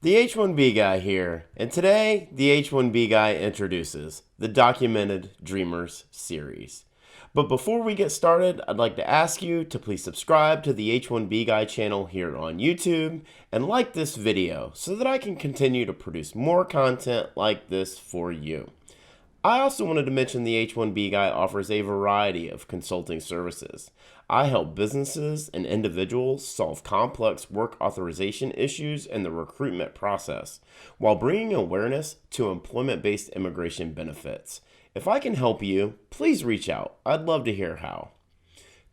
The H1B guy here, and today the H1B guy introduces the Documented Dreamers series. But before we get started, I'd like to ask you to please subscribe to the H1B guy channel here on YouTube and like this video so that I can continue to produce more content like this for you. I also wanted to mention the H1B guy offers a variety of consulting services. I help businesses and individuals solve complex work authorization issues in the recruitment process while bringing awareness to employment-based immigration benefits. If I can help you, please reach out. I'd love to hear how.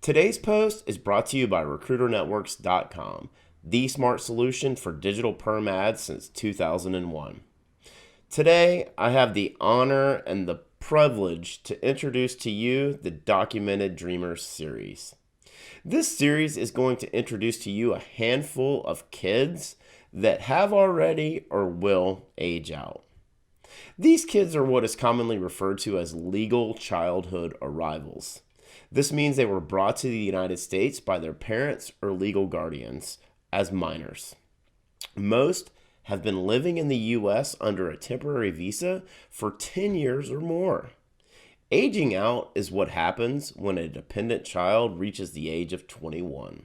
Today's post is brought to you by RecruiterNetworks.com, the smart solution for digital perm ads since 2001. Today, I have the honor and the privilege to introduce to you the Documented Dreamers series. This series is going to introduce to you a handful of kids that have already or will age out. These kids are what is commonly referred to as legal childhood arrivals. This means they were brought to the United States by their parents or legal guardians as minors. Most have been living in the U.S. under a temporary visa for 10 years or more. Aging out is what happens when a dependent child reaches the age of 21.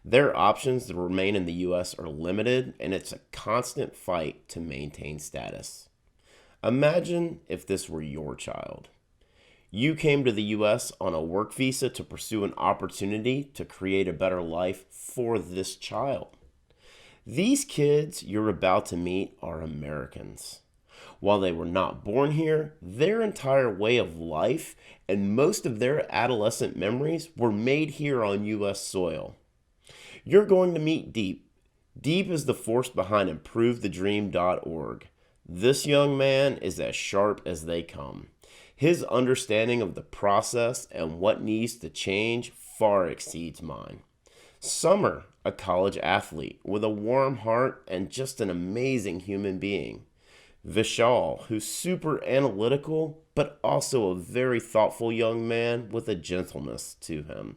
Their options to remain in the U.S. are limited, and it's a constant fight to maintain status. Imagine if this were your child. You came to the U.S. on a work visa to pursue an opportunity to create a better life for this child. These kids you're about to meet are Americans. While they were not born here, their entire way of life and most of their adolescent memories were made here on U.S. soil. You're going to meet Deep. Deep is the force behind ImproveTheDream.org. This young man is as sharp as they come. His understanding of the process and what needs to change far exceeds mine. Summer, a college athlete with a warm heart and just an amazing human being. Vishal, who's super analytical, but also a very thoughtful young man with a gentleness to him.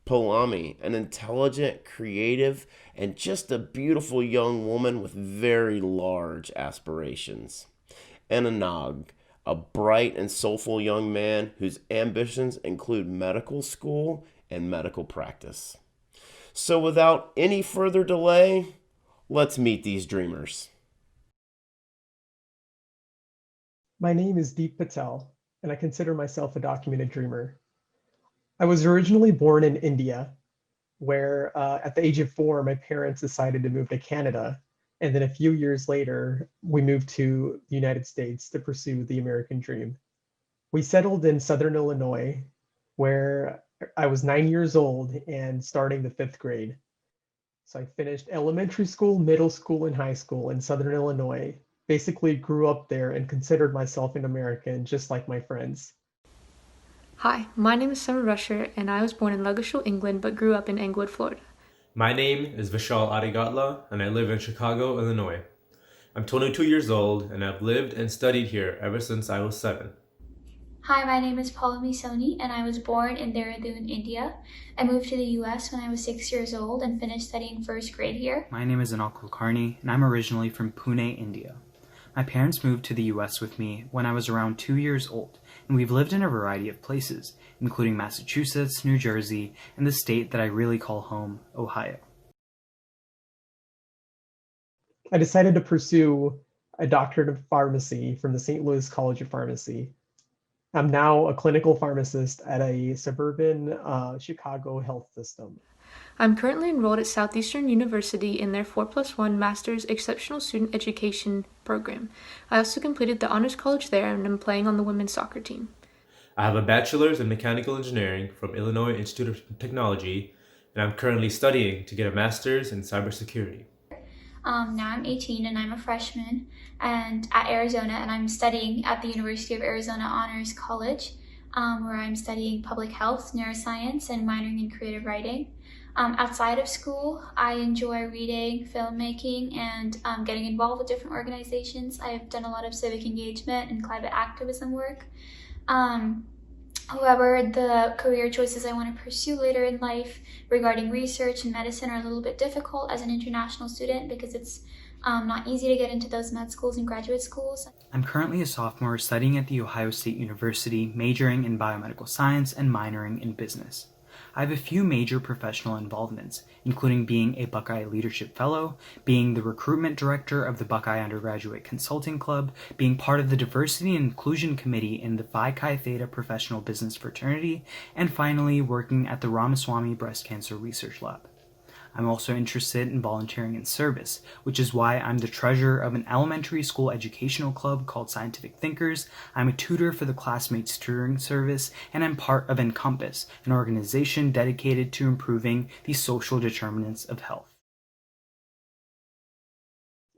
Poulami, an intelligent, creative, and just a beautiful young woman with very large aspirations. And Anagh, a bright and soulful young man whose ambitions include medical school and medical practice. So without any further delay, let's meet these dreamers. My name is Deep Patel, and I consider myself a documented dreamer. I was originally born in India, where at the age of 4, my parents decided to move to Canada. And then a few years later, we moved to the United States to pursue the American dream. We settled in Southern Illinois, where I was 9 years old and starting the 5th grade. So I finished elementary school, middle school, and high school in Southern Illinois. Basically grew up there and considered myself an American, just like my friends. Hi, my name is Summer Rusher, and I was born in Lugashall, England, but grew up in Englewood, Florida. My name is Vishal, and I live in Chicago, Illinois. I'm 22 years old, and I've lived and studied here ever since I was 7. Hi, my name is Poulami, and I was born in Dehradun, India. I moved to the US when I was 6 years old and finished studying 1st grade here. My name is Anagh, and I'm originally from Pune, India. My parents moved to the US with me when I was around 2 years old, and we've lived in a variety of places, including Massachusetts, New Jersey, and the state that I really call home, Ohio. I decided to pursue a doctorate of pharmacy from the St. Louis College of Pharmacy. I'm now a clinical pharmacist at a suburban Chicago health system. I'm currently enrolled at Southeastern University in their 4+1 Master's Exceptional Student Education program. I also completed the Honors College there and am playing on the women's soccer team. I have a bachelor's in mechanical engineering from Illinois Institute of Technology, and I'm currently studying to get a master's in cybersecurity. Now I'm 18 and I'm a freshman and at Arizona, and I'm studying at the University of Arizona Honors College, where I'm studying public health, neuroscience, and minoring in creative writing. Outside of school, I enjoy reading, filmmaking, and getting involved with different organizations. I've done a lot of civic engagement and climate activism work. However, the career choices I want to pursue later in life regarding research and medicine are a little bit difficult as an international student because it's not easy to get into those med schools and graduate schools. I'm currently a sophomore studying at The Ohio State University, majoring in biomedical science and minoring in business. I have a few major professional involvements, including being a Buckeye Leadership Fellow, being the recruitment director of the Buckeye Undergraduate Consulting Club, being part of the Diversity and Inclusion Committee in the Phi Chi Theta Professional Business Fraternity, and finally working at the Ramaswamy Breast Cancer Research Lab. I'm also interested in volunteering in service, which is why I'm the treasurer of an elementary school educational club called Scientific Thinkers. I'm a tutor for the Classmates Tutoring Service, and I'm part of Encompass, an organization dedicated to improving the social determinants of health.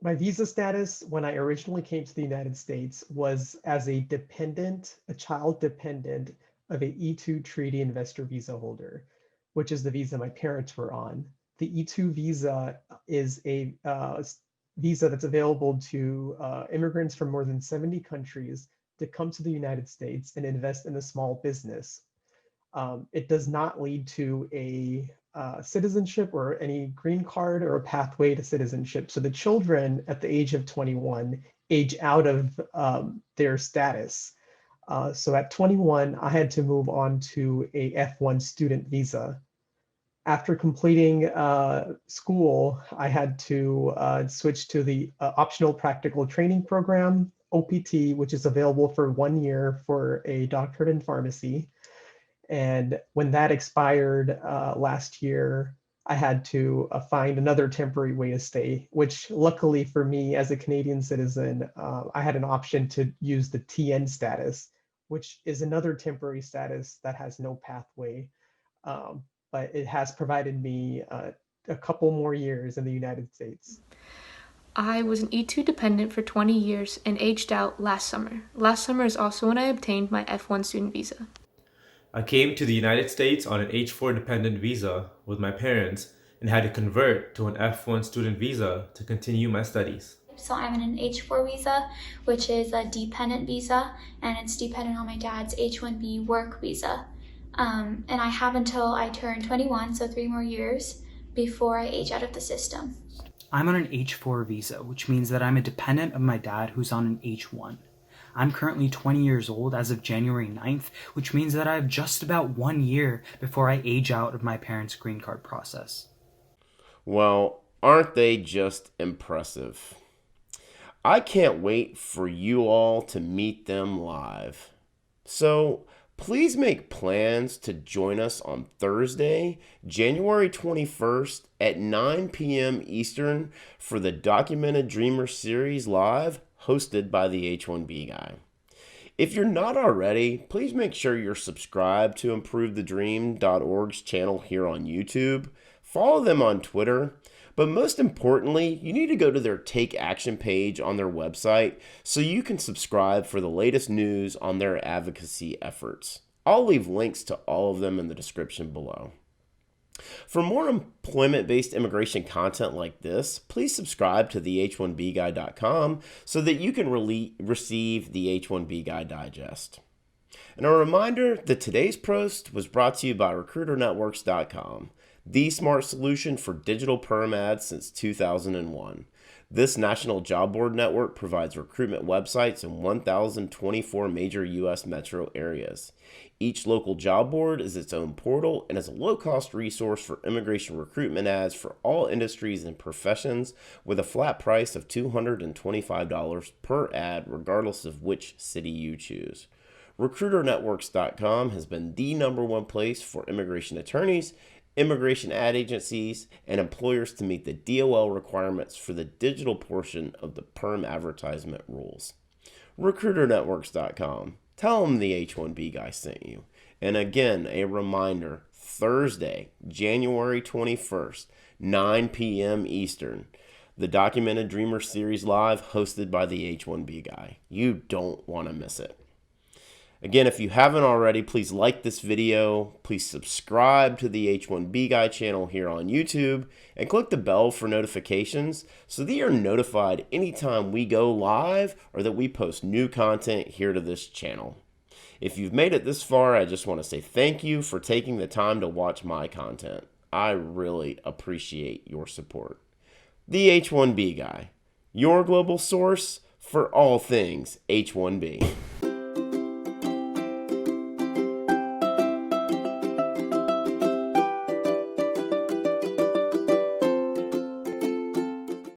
My visa status when I originally came to the United States was as a child dependent of a E2 treaty investor visa holder, which is the visa my parents were on. The E2 visa is a visa that's available to immigrants from more than 70 countries to come to the United States and invest in a small business. It does not lead to a citizenship or any green card or a pathway to citizenship. So the children at the age of 21 age out of their status. So at 21, I had to move on to a F1 student visa. After completing school, I had to switch to the optional practical training program, OPT, which is available for 1 year for a doctorate in pharmacy. And when that expired last year, I had to find another temporary way to stay, which luckily for me as a Canadian citizen, I had an option to use the TN status, which is another temporary status that has no pathway. But it has provided me a couple more years in the United States. I was an E2 dependent for 20 years and aged out last summer. Last summer is also when I obtained my F1 student visa. I came to the United States on an H4 dependent visa with my parents and had to convert to an F1 student visa to continue my studies. So I'm in an H4 visa, which is a dependent visa, and it's dependent on my dad's H1B work visa. And I have until I turn 21, so 3 more years before I age out of the system. I'm on an H4 visa, which means that I'm a dependent of my dad who's on an H1. I'm currently 20 years old as of January 9th, which means that I have just about 1 year before I age out of my parents' green card process. Well, aren't they just impressive? I can't wait for you all to meet them live. So, please make plans to join us on Thursday, January 21st at 9 p.m. Eastern for the Documented Dreamer Series Live hosted by the H1B guy. If you're not already, please make sure you're subscribed to ImproveTheDream.org's channel here on YouTube. Follow them on Twitter. But most importantly, you need to go to their Take Action page on their website so you can subscribe for the latest news on their advocacy efforts. I'll leave links to all of them in the description below. For more employment-based immigration content like this, please subscribe to the H1Bguy.com so that you can receive the H1B Guy Digest. And a reminder that today's post was brought to you by RecruiterNetworks.com. The smart solution for digital perm ads since 2001. This national job board network provides recruitment websites in 1,024 major U.S. metro areas. Each local job board is its own portal and is a low-cost resource for immigration recruitment ads for all industries and professions with a flat price of $225 per ad regardless of which city you choose. RecruiterNetworks.com has been the #1 place for immigration attorneys, immigration ad agencies, and employers to meet the DOL requirements for the digital portion of the perm advertisement rules. RecruiterNetworks.com. Tell them the H1B guy sent you. And again, a reminder, Thursday, January 21st, 9 p.m. Eastern, the Documented Dreamer Series Live hosted by the H1B guy. You don't want to miss it. Again, if you haven't already, please like this video, please subscribe to the H1B Guy channel here on YouTube, and click the bell for notifications so that you're notified anytime we go live or that we post new content here to this channel. If you've made it this far, I just want to say thank you for taking the time to watch my content. I really appreciate your support. The H1B Guy. your global source for all things H1B.